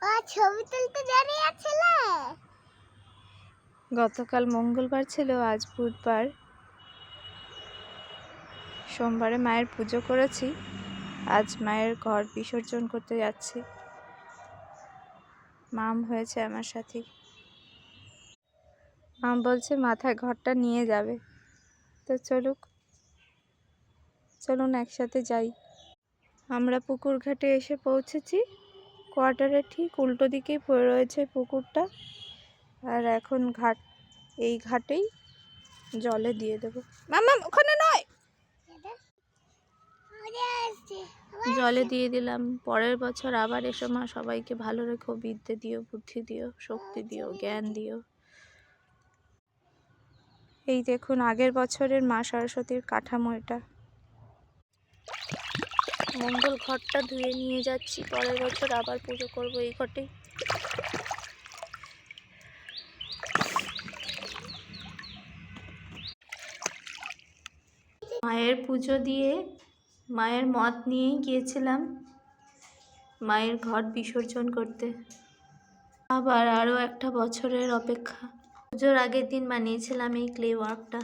ছবি তুলতে দাঁড়িয়েছিলে? গতকাল মঙ্গলবার ছিল, আজ বুধবার। সোমবারে মায়ের পুজো করেছি, আজ মায়ের ঘর বিসর্জন করতে যাচ্ছি। মাম হয়েছে আমার সাথে। মাম বলছে মাথায় ঘরটা নিয়ে যাবে, তো চলুন একসাথে যাই। আমরা পুকুর ঘাটে এসে পৌঁছেছি। কোয়ার্টারের ঠিক উল্টো দিকেই পড়ে রয়েছে পুকুরটা, আর এখন এই ঘাটেই জলে দিয়ে দেবো। মামা ওখানে নয়, জলে দিয়ে দিলাম। পরের বছর আবার এসো মা, সবাইকে ভালো রেখো, বিদ্যে দিও, বুদ্ধি দিও, শক্তি দিও, জ্ঞান দিও। এই দেখুন আগের বছরের মা সরস্বতীর কাঠামো এটা। মঙ্গল ঘরটা ধুয়ে নিয়ে যাচ্ছি, পরের বছর আবার পুজো করবো এই ঘটেই। মায়ের পুজো দিয়ে মায়ের মত নিয়েই গিয়েছিলাম মায়ের ঘট বিসর্জন করতে। আবার আরও একটা বছরের অপেক্ষা। পুজোর আগের দিন বানিয়েছিলাম এই ক্লে ওয়ার্কটা।